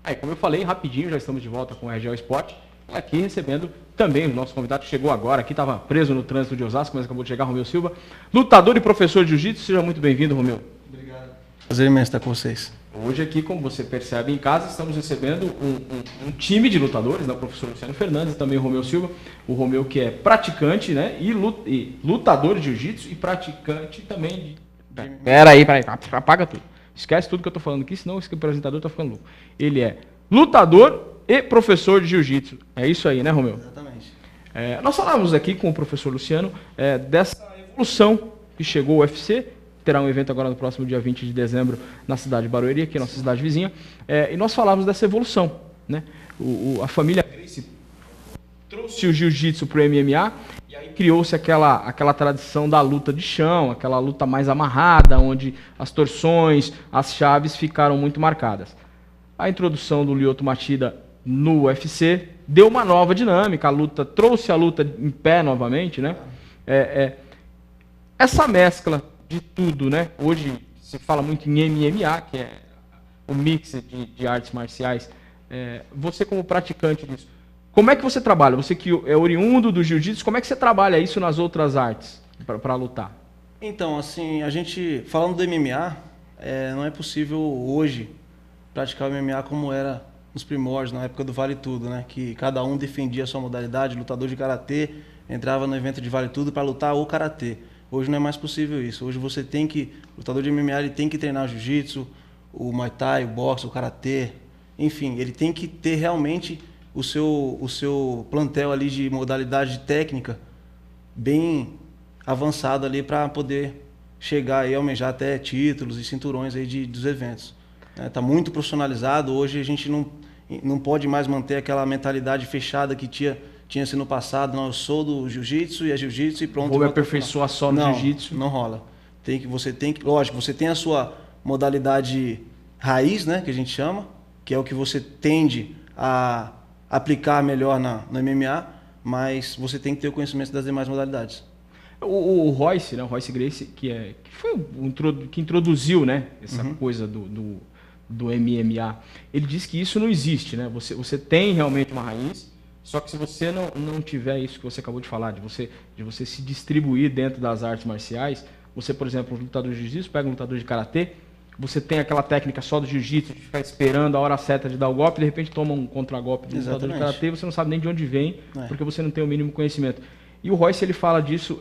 Aí, como eu falei, rapidinho, já estamos de volta com o RGL Sport. Aqui recebendo também o nosso convidado que chegou agora, aqui estava preso no trânsito de Osasco, mas acabou de chegar, Romeu Silva, lutador e professor de jiu-jitsu. Seja muito bem-vindo, Romeu. Obrigado. Prazer imenso estar com vocês. Hoje aqui, como você percebe em casa, estamos recebendo um time de lutadores, né? O professor Luciano Fernandes e também o Romeu Silva. O Romeu que é praticante, né? E lutador de jiu-jitsu e praticante também de... Peraí, apaga tudo. Esquece tudo que eu estou falando aqui, senão esse apresentador está ficando louco. Ele é lutador e professor de jiu-jitsu. É isso aí, né, Romeu? Exatamente. Nós falamos aqui com o professor Luciano dessa evolução que chegou ao UFC. Terá um evento agora no próximo dia 20 de dezembro na cidade de Barueri, aqui nossa cidade vizinha. E nós falávamos dessa evolução, né? A família Gracie trouxe o jiu-jitsu para o MMA e aí criou-se aquela tradição da luta de chão, aquela luta mais amarrada, onde as torções, as chaves ficaram muito marcadas. A introdução do Lyoto Machida no UFC deu uma nova dinâmica, trouxe a luta em pé novamente, né? Essa mescla de tudo, né? Hoje se fala muito em MMA, que é o mix de artes marciais. Você como praticante disso, como é que você trabalha? Você que é oriundo do jiu-jitsu, como é que você trabalha isso nas outras artes para lutar? Então, assim, a gente, falando do MMA, não é possível hoje praticar o MMA como era nos primórdios, na época do Vale Tudo, né? Que cada um defendia a sua modalidade, lutador de karatê entrava no evento de Vale Tudo para lutar o karatê. Hoje não é mais possível isso. Hoje você tem que, o lutador de MMA ele tem que treinar jiu-jitsu, o muay thai, o boxe, o karatê, enfim, ele tem que ter realmente o seu plantel ali de modalidade técnica bem avançado ali para poder chegar e almejar até títulos e cinturões aí dos eventos. Está muito profissionalizado. Hoje a gente não pode mais manter aquela mentalidade fechada que tinha-se no passado. Não, eu sou do jiu-jitsu e é jiu-jitsu e pronto. Vou me aperfeiçoar só no jiu-jitsu. Não rola. Lógico, você tem a sua modalidade raiz, né, que a gente chama, que é o que você tende a aplicar melhor no MMA, mas você tem que ter o conhecimento das demais modalidades. O Royce, né, o Royce Gracie, que foi que introduziu, né, essa coisa do MMA, ele diz que isso não existe, né? Você tem realmente uma raiz, só que se você não tiver isso que você acabou de falar, de você se distribuir dentro das artes marciais, você, por exemplo, um lutador de jiu-jitsu, pega um lutador de karatê, você tem aquela técnica só do jiu-jitsu, de ficar esperando a hora certa de dar o golpe, de repente toma um contra-golpe do lutador de karatê, você não sabe nem de onde vem, porque você não tem o mínimo conhecimento. E o Royce, ele fala disso,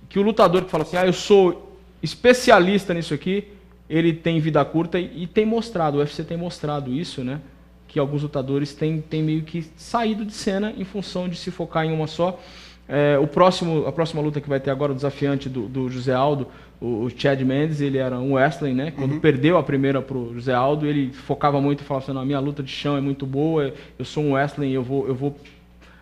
que o lutador que fala assim, eu sou especialista nisso aqui, ele tem vida curta e tem mostrado, o UFC tem mostrado isso, né? Que alguns lutadores têm meio que saído de cena em função de se focar em uma só. A próxima luta que vai ter agora, o desafiante do José Aldo, o Chad Mendes, ele era um wrestling, né? Quando perdeu a primeira pro José Aldo, ele focava muito e falava assim, não, a minha luta de chão é muito boa, eu sou um wrestling, eu vou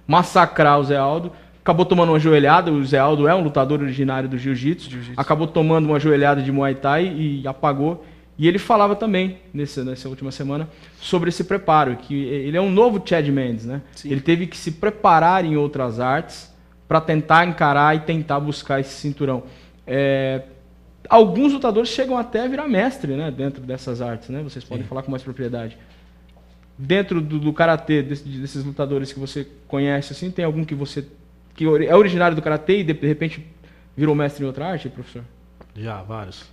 massacrar o José Aldo. Acabou tomando uma joelhada, o José Aldo é um lutador originário do jiu-jitsu, acabou tomando uma joelhada de Muay Thai e apagou. E ele falava também, nessa última semana, sobre esse preparo, que ele é um novo Chad Mendes, né? Sim. Ele teve que se preparar em outras artes para tentar encarar e tentar buscar esse cinturão. Alguns lutadores chegam até a virar mestre, né, dentro dessas artes, né? Vocês podem falar com mais propriedade. Dentro do karatê, desses lutadores que você conhece, assim, tem algum que é originário do karatê e de repente virou mestre em outra arte, professor? Já, vários.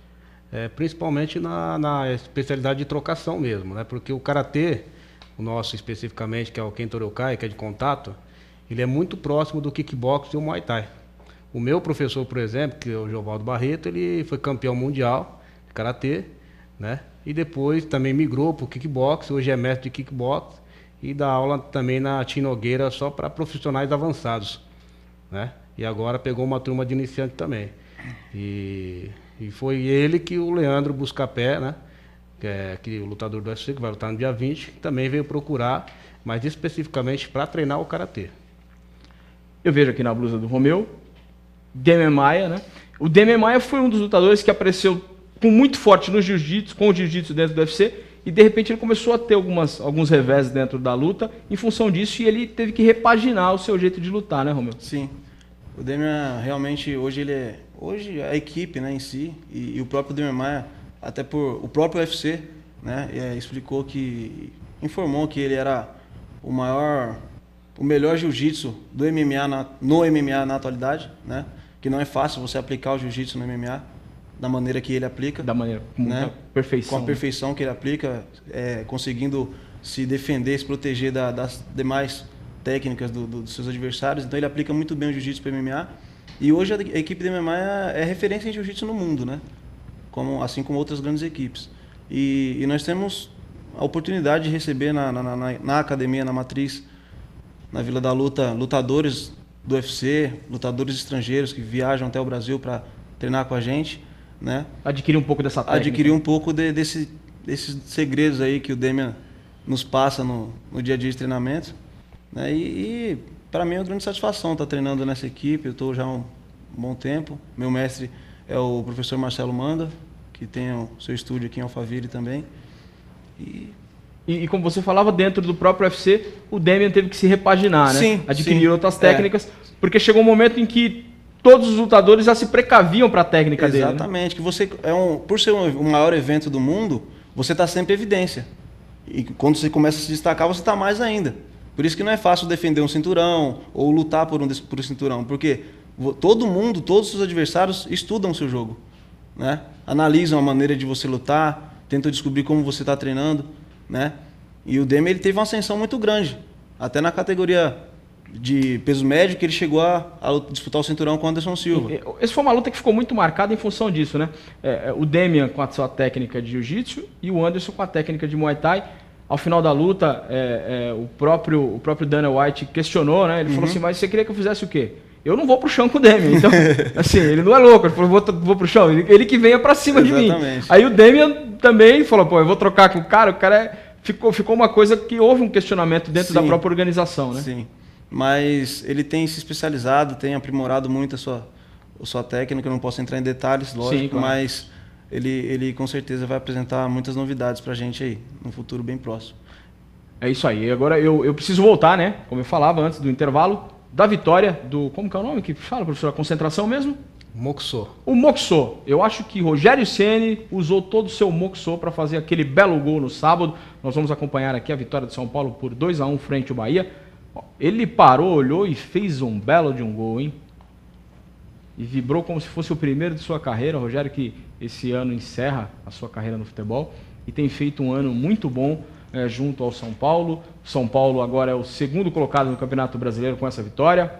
Principalmente na especialidade de trocação mesmo, né? Porque o karatê, o nosso especificamente, que é o Kento Ryokai, que é de contato, ele é muito próximo do kickbox e o Muay Thai. O meu professor, por exemplo, que é o Giovaldo Barreto, ele foi campeão mundial de karatê, né? E depois também migrou para o kickbox, hoje é mestre de kickbox e dá aula também na Tim Nogueira só para profissionais avançados, né? E agora pegou uma turma de iniciante também. E foi ele que o Leandro Buscapé, né? Que é o lutador do UFC, que vai lutar no dia 20, também veio procurar, mas especificamente para treinar o karatê. Eu vejo aqui na blusa do Romeu, Demian Maia, né? O Demian Maia foi um dos lutadores que apareceu muito forte no jiu-jitsu, com o jiu-jitsu dentro do UFC, e de repente ele começou a ter alguns revés dentro da luta, em função disso, e ele teve que repaginar o seu jeito de lutar, né, Romeu? Sim. O Demian realmente, hoje a equipe, né, em si, e o próprio Demian Maia, até por o próprio UFC, né, explicou que informou que ele era o melhor jiu-jitsu do MMA no MMA na atualidade, né? Que não é fácil você aplicar o jiu-jitsu no MMA da maneira que ele aplica. Da maneira, com muita perfeição. Com a perfeição que ele aplica, conseguindo se defender, se proteger das demais técnicas dos seus adversários. Então ele aplica muito bem o jiu-jitsu para MMA. E hoje a equipe do MMA é referência em jiu-jitsu no mundo, né? Assim como outras grandes equipes. E nós temos a oportunidade de receber na academia, na matriz, na Vila da Luta, lutadores do UFC, lutadores estrangeiros que viajam até o Brasil para treinar com a gente, né? Adquirir um pouco dessa técnica. Adquirir um pouco desses segredos aí que o Demian nos passa no dia a dia de treinamento, né? E para mim é uma grande satisfação estar treinando nessa equipe. Eu estou já há um bom tempo. Meu mestre é o professor Marcelo Manda, que tem o seu estúdio aqui em Alphaville também. E como você falava, dentro do próprio UFC, o Demian teve que se repaginar, né? Sim, adquirir outras técnicas, porque chegou um momento em que todos os lutadores já se precaviam para a técnica dele. Exatamente, que você por ser o maior evento do mundo, você está sempre em evidência. E quando você começa a se destacar, você está mais ainda. Por isso que não é fácil defender um cinturão ou lutar por um cinturão, porque todo mundo, todos os seus adversários estudam o seu jogo, né? Analisam a maneira de você lutar, tentam descobrir como você está treinando, né? E o Demian, ele teve uma ascensão muito grande, até na categoria de peso médio, que ele chegou a disputar o cinturão com o Anderson Silva. Essa foi uma luta que ficou muito marcada em função disso, né? O Demian com a sua técnica de jiu-jitsu e o Anderson com a técnica de Muay Thai. Ao final da luta, o próprio Dana White questionou, né? Ele falou assim, mas você queria que eu fizesse o quê? Eu não vou pro chão com o Demian. Então, assim, ele não é louco. Ele falou, vou pro chão. Ele que venha pra cima de mim. Aí o Demian também falou, pô, eu vou trocar com o cara ficou uma coisa que houve um questionamento dentro da própria organização, né? Sim, mas ele tem se especializado, tem aprimorado muito a sua técnica. Eu não posso entrar em detalhes, lógico, sim, claro. Mas ele com certeza vai apresentar muitas novidades pra gente aí, no futuro bem próximo. É isso aí. Agora eu preciso voltar, né? Como eu falava antes do intervalo, da vitória do... Como que é o nome que fala, professor? A concentração mesmo? Moxô. O Moxô. Eu acho que Rogério Ceni usou todo o seu Moxô para fazer aquele belo gol no sábado. Nós vamos acompanhar aqui a vitória de São Paulo por 2-1 frente ao Bahia. Ele parou, olhou e fez um belo de um gol, hein? E vibrou como se fosse o primeiro de sua carreira. Rogério, que esse ano encerra a sua carreira no futebol e tem feito um ano muito bom junto ao São Paulo. São Paulo agora é o segundo colocado no Campeonato Brasileiro com essa vitória,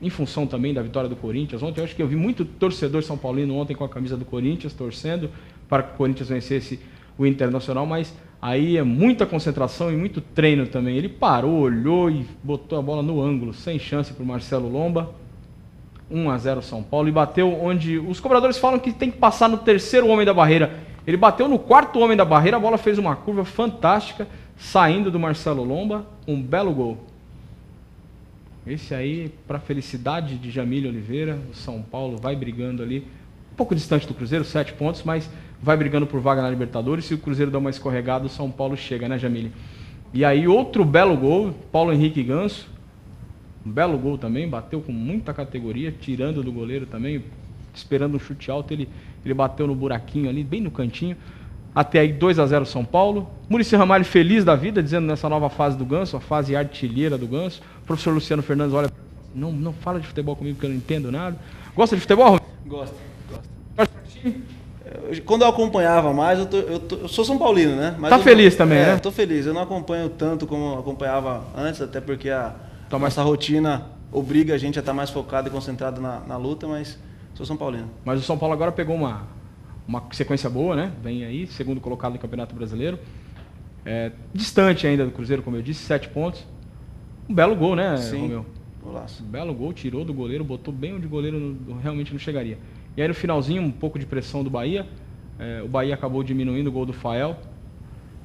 em função também da vitória do Corinthians. Ontem eu acho que eu vi muito torcedor são paulino ontem com a camisa do Corinthians, torcendo para que o Corinthians vencesse o Internacional, mas aí é muita concentração e muito treino também. Ele parou, olhou e botou a bola no ângulo, sem chance para o Marcelo Lomba. 1-0 São Paulo, e bateu onde os cobradores falam que tem que passar no terceiro homem da barreira. Ele bateu no quarto homem da barreira, a bola fez uma curva fantástica, saindo do Marcelo Lomba, um belo gol. Esse aí, para a felicidade de Jamílio Oliveira, o São Paulo vai brigando ali, um pouco distante do Cruzeiro, 7 pontos, mas vai brigando por vaga na Libertadores. Se o Cruzeiro dá uma escorregada, o São Paulo chega, né, Jamílio? E aí outro belo gol, Paulo Henrique Ganso, um belo gol também, bateu com muita categoria, tirando do goleiro também, esperando um chute alto, ele bateu no buraquinho ali, bem no cantinho. Até aí 2-0 São Paulo. Muricy Ramalho feliz da vida, dizendo nessa nova fase do Ganso, a fase artilheira do Ganso. O professor Luciano Fernandes, olha, não fala de futebol comigo porque eu não entendo nada. Gosta de futebol? Gosto. Quando eu acompanhava mais, eu sou São Paulino, né? Mas tá feliz também, né? Tô feliz. Eu não acompanho tanto como acompanhava antes, até porque nossa rotina obriga a gente a estar mais focado e concentrado na luta, mas sou São Paulino. Mas o São Paulo agora pegou uma sequência boa, né? Vem aí, segundo colocado no Campeonato Brasileiro. Distante ainda do Cruzeiro, como eu disse, 7 pontos. Um belo gol, né, Romeu? Golaço. Um belo gol, tirou do goleiro, botou bem onde o goleiro realmente não chegaria. E aí no finalzinho, um pouco de pressão do Bahia. O Bahia acabou diminuindo o gol do Fael.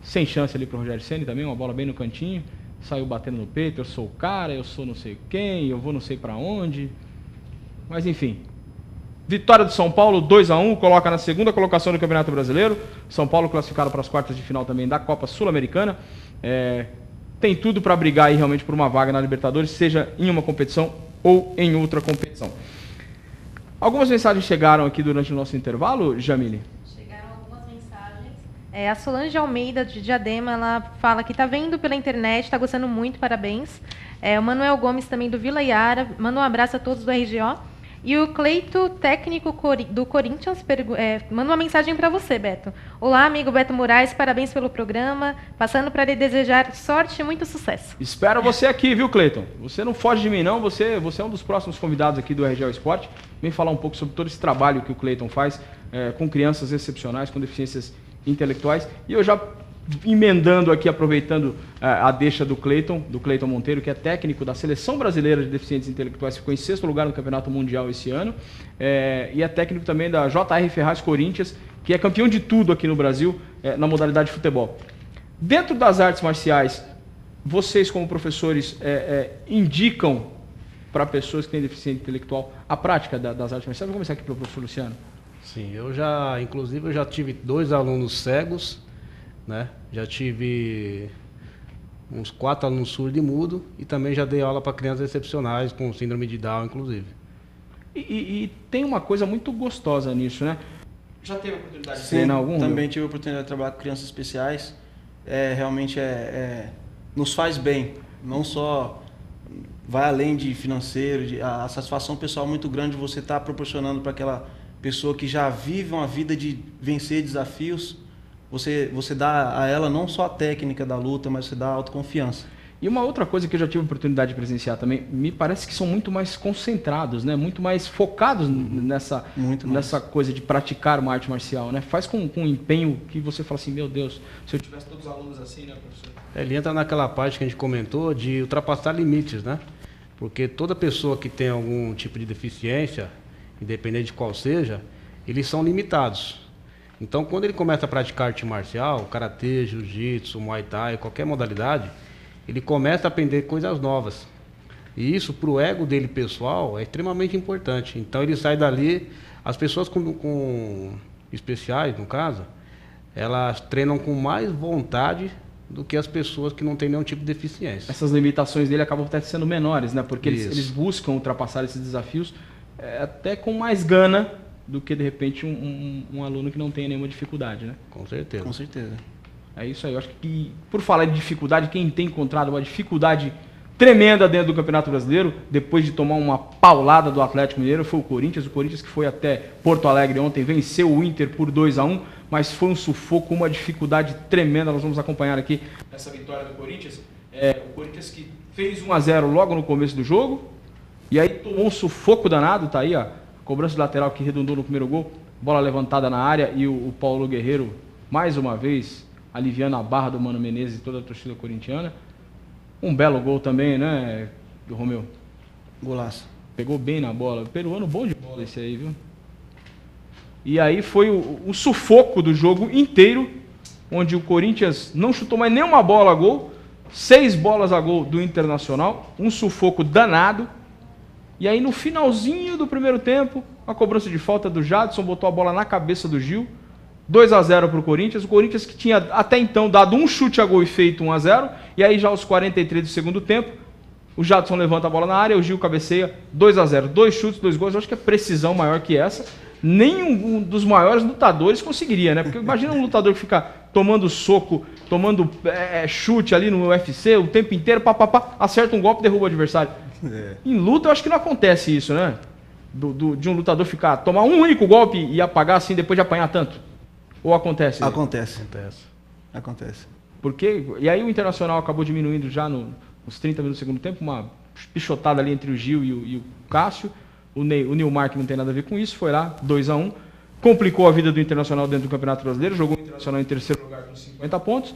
Sem chance ali para o Rogério Ceni também, uma bola bem no cantinho. Saiu batendo no peito, eu sou o cara, eu sou não sei quem, eu vou não sei para onde. Mas enfim, vitória do São Paulo, 2-1, coloca na segunda colocação do Campeonato Brasileiro. São Paulo classificado para as quartas de final também da Copa Sul-Americana. Tem tudo para brigar aí realmente por uma vaga na Libertadores, seja em uma competição ou em outra competição. Algumas mensagens chegaram aqui durante o nosso intervalo, Jamile? Chegaram algumas mensagens. A Solange Almeida, de Diadema, ela fala que está vendo pela internet, está gostando muito, parabéns. O Manuel Gomes, também do Vila Yara, manda um abraço a todos do RGO. E o Cleito, técnico do Corinthians, manda uma mensagem para você, Beto. Olá, amigo Beto Moraes, parabéns pelo programa. Passando para lhe desejar sorte e muito sucesso. Espero você aqui, viu, Cleiton? Você não foge de mim, não. Você é um dos próximos convidados aqui do RGO Esporte. Vem falar um pouco sobre todo esse trabalho que o Cleiton faz com crianças excepcionais, com deficiências intelectuais. E eu já emendando aqui, aproveitando a deixa do Cleiton Monteiro, que é técnico da Seleção Brasileira de Deficientes Intelectuais, ficou em 6º lugar no Campeonato Mundial esse ano, e é técnico também da JR Ferraz Corinthians, que é campeão de tudo aqui no Brasil, na modalidade de futebol. Dentro das artes marciais, vocês como professores indicam para pessoas que têm deficiência intelectual a prática das artes marciais? Vou começar aqui pelo professor Luciano. Sim, inclusive eu já tive 2 alunos cegos, né? Já tive uns 4 alunos surdos e mudo e também já dei aula para crianças excepcionais com síndrome de Down, inclusive. E tem uma coisa muito gostosa nisso, né? Já teve a oportunidade de treinar algum? Também tive a oportunidade de trabalhar com crianças especiais. Realmente nos faz bem, não só vai além de financeiro, a satisfação pessoal muito grande você estar proporcionando para aquela pessoa que já vive uma vida de vencer desafios. Você dá a ela não só a técnica da luta, mas você dá a autoconfiança. E uma outra coisa que eu já tive a oportunidade de presenciar também, me parece que são muito mais concentrados, né? Muito mais focados nessa coisa de praticar uma arte marcial, né? Faz com um empenho que você fala assim, meu Deus, se eu tivesse todos os alunos assim, né, professor? Ele entra naquela parte que a gente comentou de ultrapassar limites, né? Porque toda pessoa que tem algum tipo de deficiência, independente de qual seja, eles são limitados. Então, quando ele começa a praticar arte marcial, karatê, jiu-jitsu, muay thai, qualquer modalidade, ele começa a aprender coisas novas. E isso, para o ego dele pessoal, é extremamente importante. Então, ele sai dali, as pessoas com especiais, no caso, elas treinam com mais vontade do que as pessoas que não têm nenhum tipo de deficiência. Essas limitações dele acabam até sendo menores, né? Porque eles buscam ultrapassar esses desafios até com mais gana do que, de repente, um aluno que não tenha nenhuma dificuldade, né? Com certeza. Com certeza. É isso aí. Eu acho que, por falar de dificuldade, quem tem encontrado uma dificuldade tremenda dentro do Campeonato Brasileiro, depois de tomar uma paulada do Atlético Mineiro, foi o Corinthians. O Corinthians que foi até Porto Alegre ontem, venceu o Inter por 2-1, mas foi um sufoco, uma dificuldade tremenda. Nós vamos acompanhar aqui essa vitória do Corinthians. O Corinthians que fez 1-0 logo no começo do jogo, e aí tomou um sufoco danado, tá aí, ó. Cobrança de lateral que redundou no primeiro gol, bola levantada na área e o Paulo Guerreiro, mais uma vez, aliviando a barra do Mano Menezes e toda a torcida corintiana. Um belo gol também, né, Romeu? Golaço. Pegou bem na bola. Peruano bom de bola esse aí, viu? E aí foi o sufoco do jogo inteiro, onde o Corinthians não chutou mais nenhuma bola a gol, 6 bolas a gol do Internacional, um sufoco danado. E aí no finalzinho do primeiro tempo, a cobrança de falta do Jadson botou a bola na cabeça do Gil, 2-0 para o Corinthians que tinha até então dado um chute a gol e feito 1-0, e aí já aos 43 do segundo tempo, o Jadson levanta a bola na área, o Gil cabeceia, 2-0, 2 chutes, 2 gols. Eu acho que é precisão maior que essa, nenhum dos maiores lutadores conseguiria, né? Porque imagina um lutador que fica tomando soco, tomando chute ali no UFC o tempo inteiro, acerta um golpe e derruba o adversário. Em luta eu acho que não acontece isso, né? De um lutador tomar um único golpe e apagar assim depois de apanhar tanto. Ou acontece? Acontece. E aí o Internacional acabou diminuindo já nos 30 minutos do segundo tempo, uma pichotada ali entre o Gil e o Cássio. O Nilmar, que não tem nada a ver com isso, foi lá, 2-1. Complicou a vida do Internacional dentro do Campeonato Brasileiro, jogou o Internacional em terceiro lugar com 50 pontos,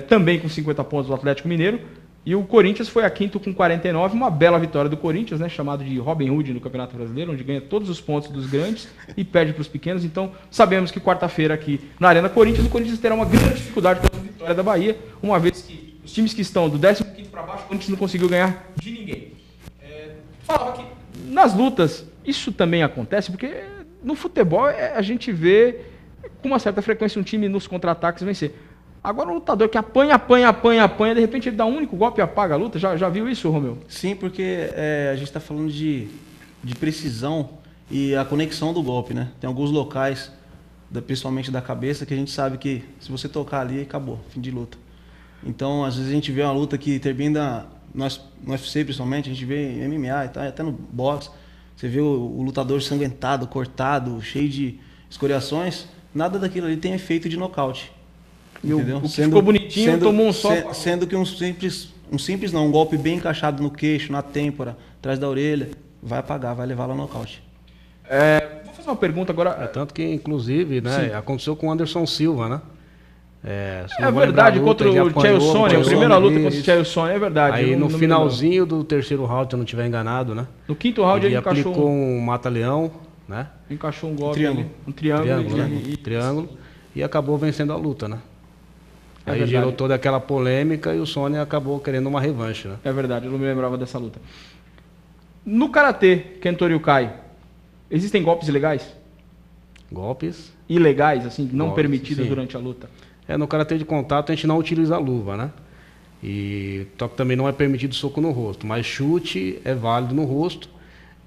também com 50 pontos o Atlético Mineiro. E o Corinthians foi a quinto com 49, uma bela vitória do Corinthians, né, chamado de Robin Hood no Campeonato Brasileiro, onde ganha todos os pontos dos grandes e perde para os pequenos. Então, sabemos que quarta-feira aqui na Arena Corinthians, o Corinthians terá uma grande dificuldade pela vitória da Bahia, uma vez que os times que estão do 15º para baixo, o Corinthians não conseguiu ganhar de ninguém. Falava que nas lutas isso também acontece, porque no futebol a gente vê com uma certa frequência um time nos contra-ataques vencer. Agora um lutador que apanha, de repente ele dá um único golpe e apaga a luta. Já viu isso, Romeu? Sim, porque a gente está falando de precisão e a conexão do golpe, né? Tem alguns locais principalmente da cabeça, que a gente sabe que se você tocar ali, acabou, fim de luta. Então, às vezes a gente vê uma luta que termina, no UFC principalmente, a gente vê em MMA e tal, até no boxe, você vê o lutador sanguentado, cortado, cheio de escoriações, nada daquilo ali tem efeito de nocaute. Entendeu? O que ficou bonitinho, tomou um só. Sendo que um golpe bem encaixado no queixo, na têmpora, atrás da orelha, vai apagar, vai levar lá no nocaute. Vou fazer uma pergunta agora. Tanto que, inclusive, né, aconteceu com o Anderson Silva, né? Verdade, contra o Chael Sonnen, a primeira luta contra o Chael Sonnen, é verdade. Aí no finalzinho do terceiro round, se eu não estiver enganado, né? No quinto round ele aplicou um mata-leão, né? Encaixou um golpe ali, um triângulo, e acabou vencendo a luta, né? Aí gerou toda aquela polêmica e o Sonnen acabou querendo uma revanche, né? É verdade, eu não me lembrava dessa luta. No karatê, Kento-Ryukai, existem golpes ilegais? Golpes? Ilegais, assim, não permitidos durante a luta? No karatê de contato a gente não utiliza luva, né? E também não é permitido soco no rosto, mas chute é válido no rosto,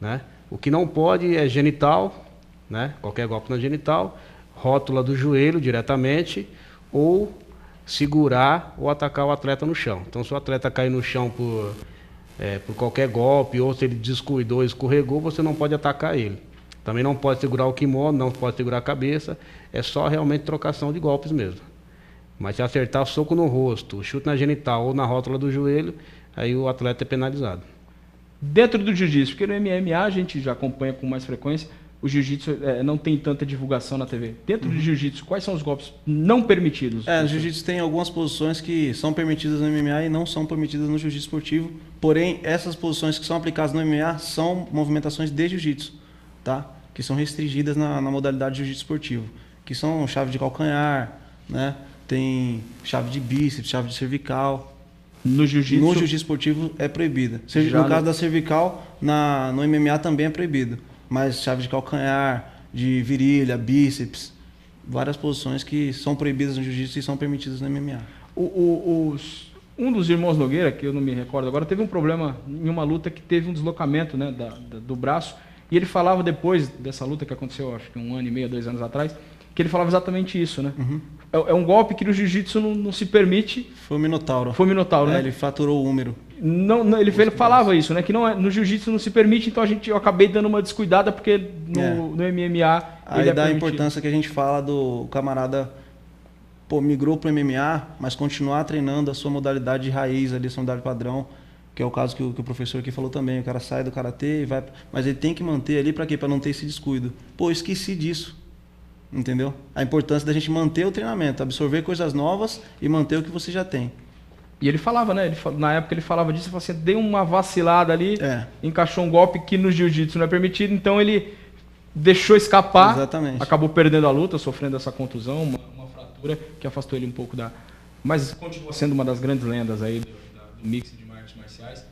né? O que não pode é genital, né? Qualquer golpe na genital, rótula do joelho diretamente, ou segurar ou atacar o atleta no chão. Então, se o atleta cair no chão por qualquer golpe, ou se ele descuidou, escorregou, você não pode atacar ele. Também não pode segurar o kimono, não pode segurar a cabeça, é só realmente trocação de golpes mesmo. Mas se acertar soco no rosto, chute na genital ou na rótula do joelho, aí o atleta é penalizado. Dentro do jiu-jitsu, porque no MMA a gente já acompanha com mais frequência, o jiu-jitsu não tem tanta divulgação na TV. Dentro do jiu-jitsu, quais são os golpes não permitidos? No jiu-jitsu tem algumas posições que são permitidas no MMA e não são permitidas no jiu-jitsu esportivo. Porém, essas posições que são aplicadas no MMA são movimentações de jiu-jitsu, tá? Que são restringidas na modalidade de jiu-jitsu esportivo. Que são chave de calcanhar, né? Tem chave de bíceps, chave de cervical. No jiu-jitsu esportivo é proibida. No caso da cervical, no MMA também é proibido. Mas chave de calcanhar, de virilha, bíceps, várias posições que são proibidas no jiu-jitsu e são permitidas no MMA. Um dos irmãos Nogueira, que eu não me recordo agora, teve um problema em uma luta que teve um deslocamento, né, do braço. E ele falava depois dessa luta que aconteceu, acho que 1 ano e meio, 2 anos atrás, que ele falava exatamente isso, né? Uhum. É um golpe que no jiu-jitsu não se permite. Foi o Minotauro. Né? Ele fraturou o húmero. Ele falava isso, né? Que no jiu-jitsu não se permite, então eu acabei dando uma descuidada, porque no MMA... Aí dá a importância que a gente fala do camarada, migrou para o MMA, mas continuar treinando a sua modalidade de raiz ali, sua modalidade padrão, que é o caso que o professor aqui falou também. O cara sai do karatê e vai... Mas ele tem que manter ali para quê? Para não ter esse descuido. Esqueci disso. Entendeu? A importância da gente manter o treinamento, absorver coisas novas e manter o que você já tem. E ele falava, né? Na época ele falava disso, ele falou assim, deu uma vacilada ali, encaixou um golpe que no jiu-jitsu não é permitido, então ele deixou escapar, exatamente, acabou perdendo a luta, sofrendo essa contusão, uma fratura que afastou ele um pouco da... Mas continua sendo uma das grandes lendas aí do mix de artes marciais.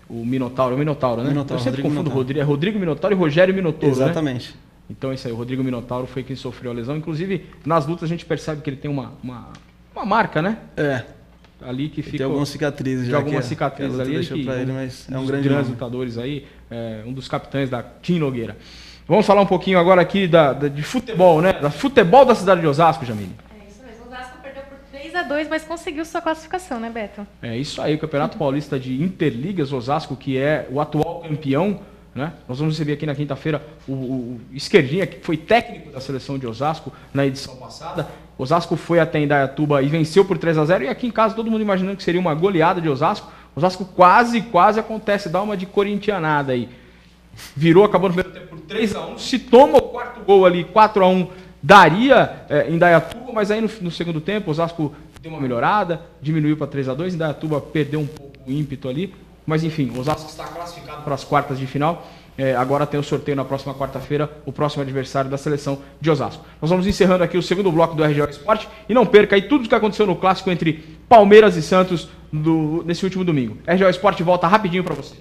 O Minotauro, né? Minotauro, eu sempre confundo Rodrigo Minotauro e Rogério Minotouro, exatamente. Né? Então isso aí, o Rodrigo Minotauro foi quem sofreu a lesão. Inclusive, nas lutas a gente percebe que ele tem uma marca, né? Ali que fica... Tem algumas cicatrizes já. Algumas cicatrizes ali. Deixou pra ele, mas é um grande grandes lutadores aí, um dos capitães da Team Nogueira. Vamos falar um pouquinho agora aqui de futebol, né? Da futebol da cidade de Osasco, Jamile. Isso mesmo, o Osasco perdeu por 3-2, mas conseguiu sua classificação, né, Beto? É isso aí, o Campeonato Paulista de Interligas Osasco, que é o atual campeão, né? Nós vamos receber aqui na quinta-feira o Esquerdinha, que foi técnico da seleção de Osasco na edição passada. Osasco foi até Indaiatuba e venceu por 3-0. E aqui em casa todo mundo imaginando que seria uma goleada de Osasco. Osasco quase acontece, dá uma de corintianada aí. Virou, acabou no primeiro tempo por 3-1. Se toma o quarto gol ali, 4-1, daria Indaiatuba, mas aí no segundo tempo Osasco deu uma melhorada, diminuiu para 3-2. Indaiatuba perdeu um pouco o ímpeto ali. Mas enfim, o Osasco está classificado para as quartas de final. Agora tem o sorteio na próxima quarta-feira, o próximo adversário da seleção de Osasco. Nós vamos encerrando aqui o segundo bloco do RGO Esporte. E não perca aí tudo o que aconteceu no clássico entre Palmeiras e Santos nesse último domingo. RGO Esporte volta rapidinho para você.